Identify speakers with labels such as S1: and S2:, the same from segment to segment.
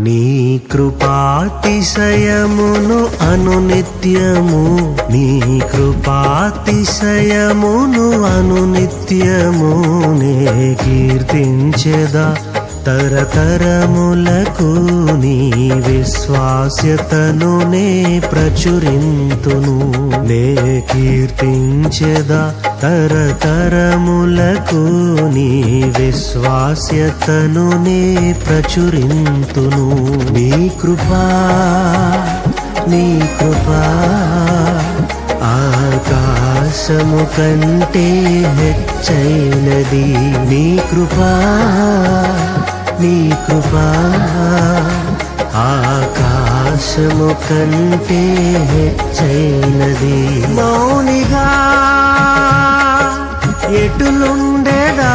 S1: నీ కృపాతిశయమును అనునిత్యము, నీ కృపాతిశయమును అనునిత్యము నే కీర్తించెదా తరతరములకు. నీ విశ్వాస్యతను నే ప్రచురింతును, నే కీర్తించెదా తరతరములకు. నీ విశ్వాస్యతను నే ప్రచురింతును. నీ కృపా నీ కృపా ఆకాశము కంటే హెచ్చైనది. నీ కృపా నీ కృపా ఆకాశము కంటే హెచ్చైనది. మౌనిగా ఎటులుండెదా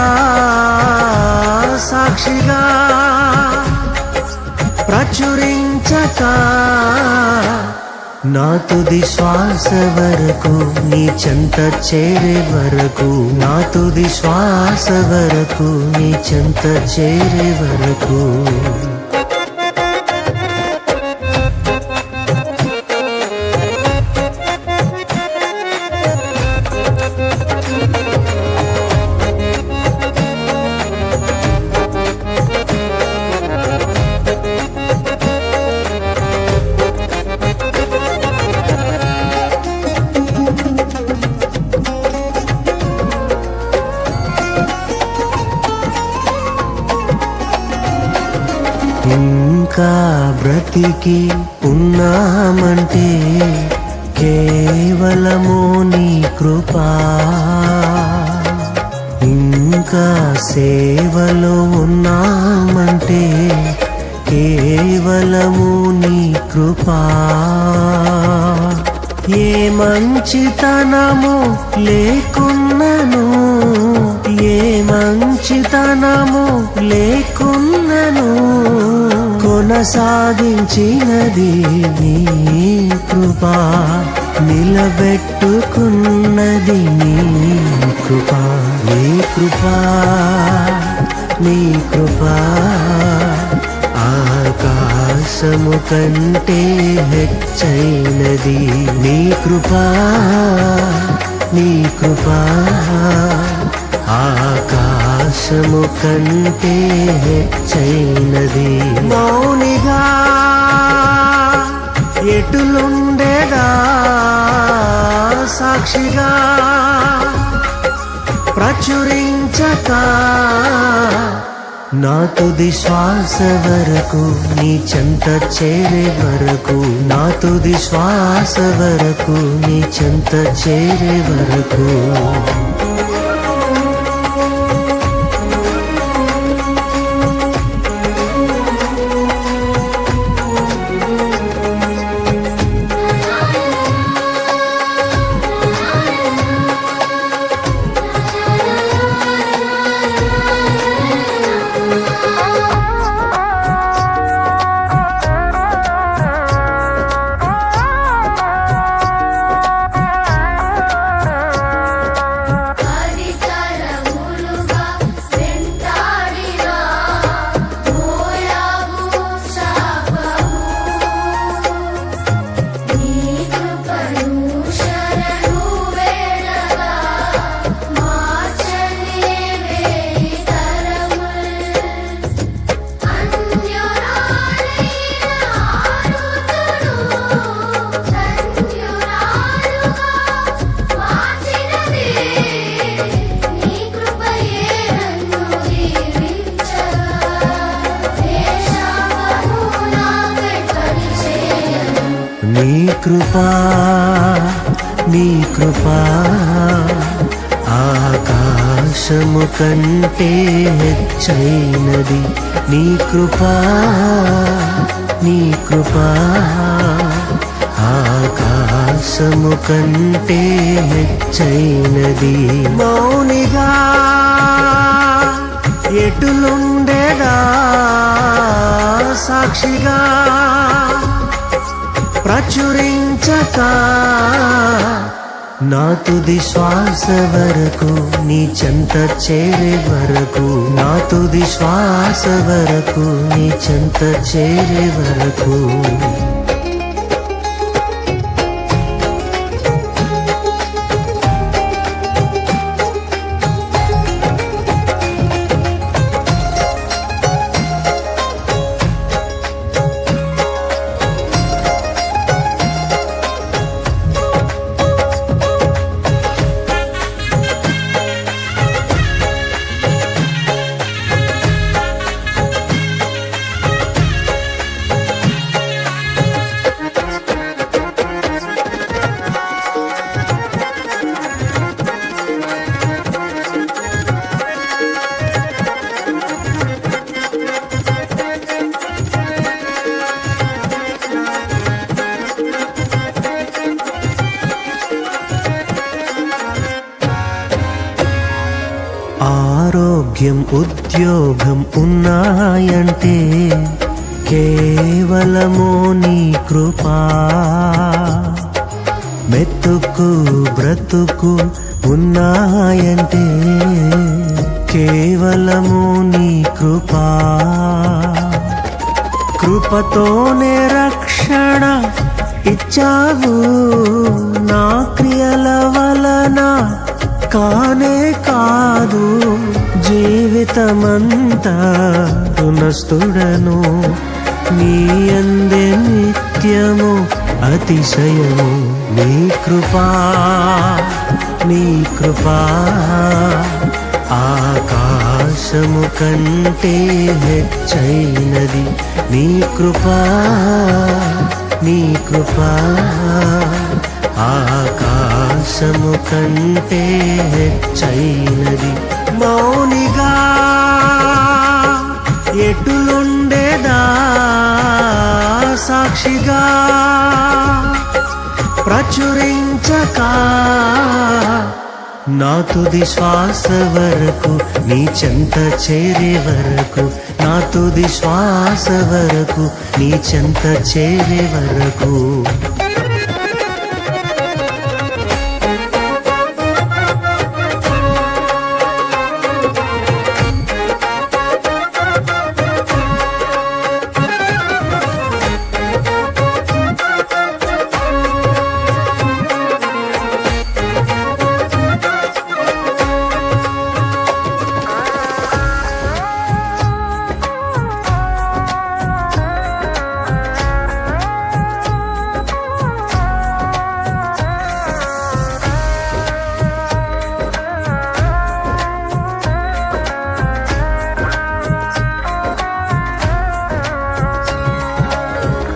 S1: సాక్షిగా ప్రచురించక నా తుది శ్వాస వరకు, నీ చెంత చేరే వరకు, నా తుది శ్వాస వరకు, నీ చెంత చేరే వరకు. ఇంకా బ్రతికి ఉన్నామంటే కేవలము నీ కృపా. ఇంకా సేవలో ఉన్నామంటే కేవలము నీ కృపా. ఏ మంచితనము లేకున్నను, ఏ మంచితనము లేకున్నను కొనసాగించినది నీ కృపా. నిలబెట్టుకున్నది నీ కృపా. నీ కృపా నీ కృపా ఆకాశము కంటే హెచ్చైనది. నీ కృపా నీ కృపా ఆకాశము కంటే హెచ్చైనది. మౌనిగా ఎటులుండెదా సాక్షిగా ప్రచురించక నా తుది శ్వాస వరకు, నీ చెంత చేరే వరకు, నా తుది శ్వాస వరకు, నీ చెంత చేరే వరకు. నీ కృపా నీ కృపా ఆకాశము కంటే హెచ్చైనది నీ కృపా నీ కృపా ఆకాశము కంటే హెచ్చైనది మౌనిగా ఎటులుండేదా సాక్షిగా ప్రచురించక నా తుది శ్వాస వరకు నీ చెంత చేరే వరకు నా తుది శ్వాస వరకు నీ చెంత చేరే వరకు ఆరోగ్యం ఉద్యోగం ఉన్నాయంటే కేవలము నీ కృపా మెతుకు బ్రతుకు ఉన్నాయంటే కేవలము నీ కృపా కృపతోనే రక్షణ ఇచ్చావు నా క్రియల వలన కానే కాదు జీవితమంతా రుణస్థుడను నీ అందే నిత్యము అతిశయము నీ కృపా నీ కృపా ఆకాశము కంటే హెచ్చైనది నీ కృపా నీ కృపా ఆకాశము కంటే హెచ్చైనది మౌనిగా ఎటులుండేదా సాక్షిగా ప్రచురించక నా తుది శ్వాస వరకు నీ చెంత చేరే వరకు నా తుది శ్వాస వరకు నీ చెంత చేరే వరకు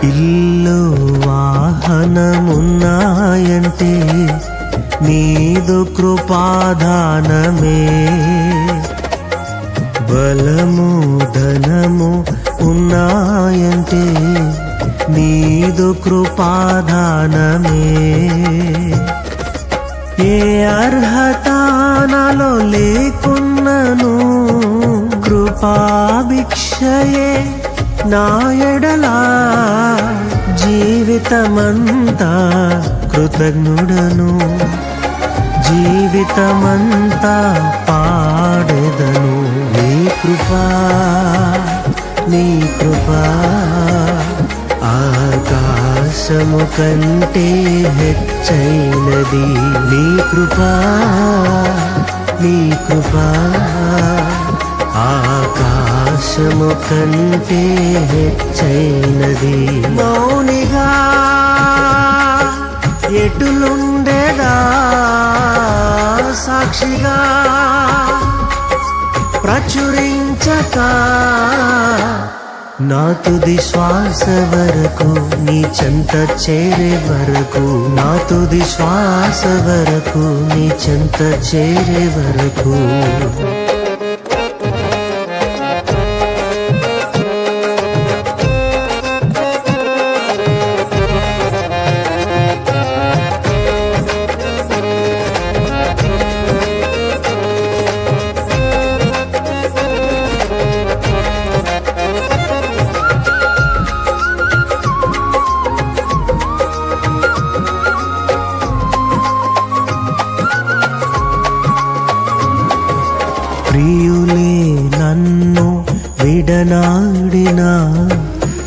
S1: ఇల్లు వాహనమున్నాయంటే నీదు కృపాదానమే బలము ధనము ఉన్నాయంటే నీదు కృపాదానమే ఏ అర్హత నాలో లేకున్నను కృపాభిక్షయే నా ఎడలా జీవితమంతా కృతజ్ఞుడను జీవితమంతా పాడెదను నీ కృపా నీ కృపా ఆకాశము కంటే హెచ్చైనది నీ కృపా నీ కృపా ఆకాశము కంటే హెచ్చైనది మౌనిగా ఎటులుండేదా సాక్షిగా ప్రచురించక నా తుది శ్వాస వరకు నీ చెంత చేరే వరకు, నా తుది శ్వాస వరకు నీ చెంత చేరే వరకు. ప్రియులే నన్ను విడనాడినా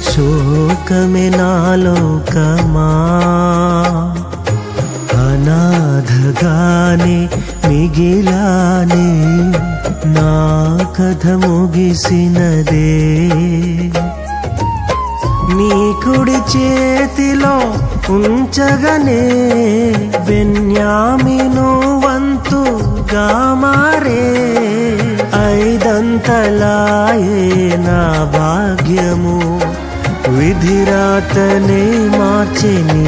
S1: శోకమే నాలోకమా, అనాథగానే మిగిలానే నా కథ ముగిసినదే. నీ కుడి చేతిలో ఉంచగనే బెన్యామీను వంతుగా మారే, ఐదంతలాయే నా భాగ్యము, విధిరాతనే మార్చే నీ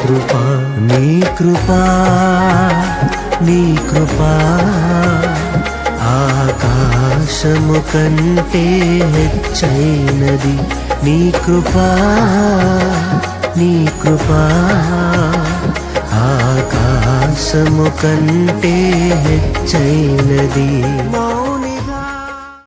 S1: కృపా. నీ కృపా, నీ కృపా ఆకాశము కంటే హెచ్చైనది. నీ కృపా, నీ కృపా ఆకాశము కంటే హెచ్చైనది.